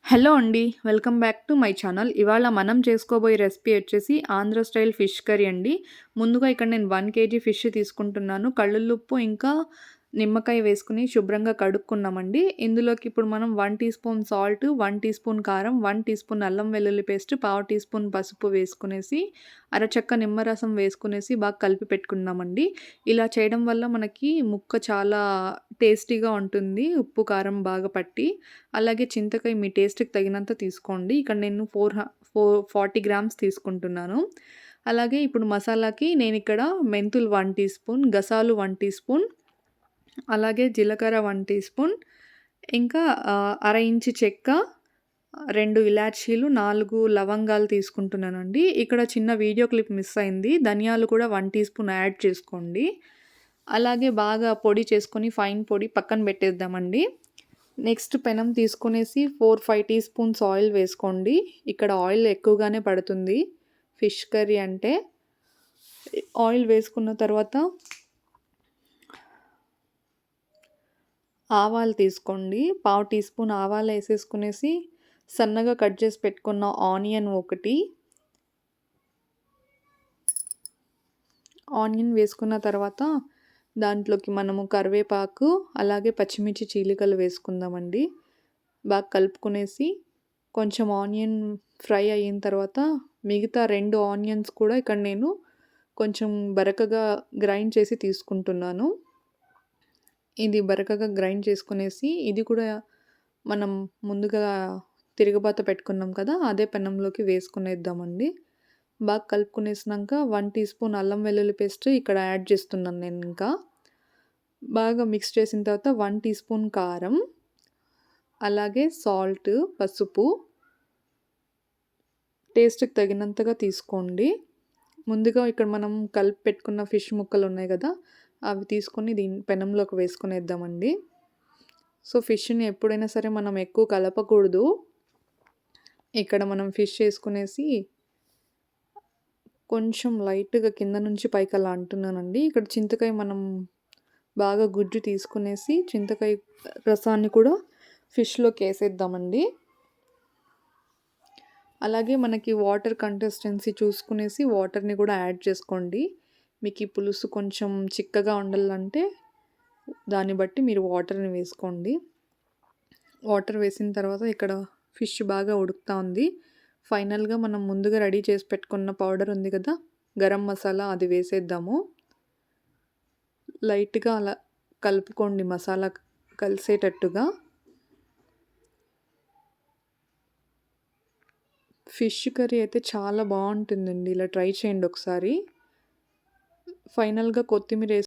Hello అండి. Welcome back to my channel. ఇవాళ మనం చేసుకోబోయే రెసిపీ వచ్చేసి ఆంధ్ర స్టైల్ ఫిష్ కర్రీ అండి. ముందుగా ఇక్కడ నేను 1 కేజీ ఫిష్ తీసుకుంటున్నాను. కల్లుల్లుప్పు ఇంకా నిమ్మకాయ వేసుకొని శుభ్రంగా కడుక్కున్నామండి. ఇందులోకి ఇప్పుడు మనం 1 teaspoon salt, 1 teaspoon కారం, 1 టీ స్పూన్ అల్లం వెల్లుల్లి పేస్ట్, పావు టీ స్పూన్ పసుపు వేసుకునేసి, అరచెక్క నిమ్మరసం వేసుకునేసి బాగా కలిపి పెట్టుకున్నామండి. ఇలా చేయడం వల్ల మనకి ముక్క చాలా టేస్టీగా ఉంటుంది. ఉప్పు, కారం బాగా పట్టి. అలాగే చింతకాయ మీ టేస్ట్‌కి తగినంత తీసుకోండి. ఇక్కడ నేను 40 గ్రామ్స్ తీసుకుంటున్నాను. అలాగే ఇప్పుడు మసాలాకి నేనిక్కడ మెంతులు 1 టీ స్పూన్, గసాలు 1 టీ స్పూన్, అలాగే జీలకర్ర 1 టీ స్పూన్, ఇంకా అర ఇంచి చెక్క, 2 ఇలాచీలు, 4 లవంగాలు తీసుకుంటున్నానండి. ఇక్కడ చిన్న వీడియో క్లిప్ మిస్ అయింది. ధనియాలు కూడా 1 టీ స్పూన్ యాడ్ చేసుకోండి. అలాగే బాగా పొడి చేసుకొని ఫైన్ పొడి పక్కన పెట్టేద్దామండి. నెక్స్ట్ పెనం తీసుకునేసి 5 టీ స్పూన్స్ ఆయిల్ వేసుకోండి. ఇక్కడ ఆయిల్ ఎక్కువగానే పడుతుంది ఫిష్ కర్రీ అంటే. ఆయిల్ వేసుకున్న తర్వాత ఆవాలు తీసుకోండి. పావు టీ స్పూన్ ఆవాలు వేసేసుకునేసి సన్నగా కట్ చేసి పెట్టుకున్న ఆనియన్ ఆనియన్ వేసుకున్న తర్వాత దాంట్లోకి మనము కరివేపాకు, అలాగే పచ్చిమిర్చి చీలికలు వేసుకుందామండి. బాగా కలుపుకునేసి కొంచెం ఆనియన్ ఫ్రై అయిన తర్వాత మిగతా 2 ఆనియన్స్ కూడా ఇక్కడ నేను కొంచెం బరకగా గ్రైండ్ చేసి తీసుకుంటున్నాను. ఇది బరకగా గ్రైండ్ చేసుకునేసి ఇది కూడా మనం ముందుగా తిరగబాత పెట్టుకున్నాం కదా! అదే పెనంలోకి వేసుకునేద్దామండి. బాగా కలుపుకునేసినాక 1 టీ స్పూన్ అల్లం వెల్లుల్లి పేస్ట్ ఇక్కడ యాడ్ చేస్తున్నాను నేనింకా. బాగా మిక్స్ చేసిన తర్వాత 1 టీ స్పూన్ కారం, అలాగే సాల్ట్, పసుపు టేస్ట్‌కి తగినంతగా తీసుకోండి. ముందుగా ఇక్కడ మనం కలిపి పెట్టుకున్న ఫిష్ ముక్కలున్నాయి గదా! అవి తీసుకొని పెనంలోకి వేసుకునేద్దామండి. సో, ఫిష్‌ని ఎప్పుడైనా సరే మనం ఎక్కువ కలపకూడదు. ఇక్కడ మనం ఫిష్ ఏసుకునేసి కొంచెం లైట్‌గా కింద నుంచి పైకి అలా అంటున్నానండి. ఇక్కడ చింతకాయ మనం బాగా గుజ్జు తీసుకునేసి చింతకాయ రసాన్ని కూడా ఫిష్‌లోకేసేద్దామండి. అలాగే మనకి వాటర్ కన్సిస్టెన్సీ చూసుకునేసి వాటర్‌ని కూడా యాడ్ చేసుకోండి. మీకు ఈ పులుసు కొంచెం చిక్కగా ఉండాలంటే దాన్ని బట్టి మీరు వాటర్‌ని వేసుకోండి. వాటర్ వేసిన తర్వాత ఇక్కడ ఫిష్ బాగా ఉడుకుతా ఉంది. ఫైనల్‌గా మనం ముందుగా రెడీ చేసి పెట్టుకున్న పౌడర్ ఉంది కదా! గరం మసాలా అది వేసేద్దాము. లైట్‌గా అలా కలుపుకోండి మసాలా కలిసేటట్టుగా. ఫిష్ కర్రీ అయితే చాలా బావుంటుందండి. ఇలా ట్రై చేయండి ఒకసారి. ఫైనల్‌గా కొత్తిమీర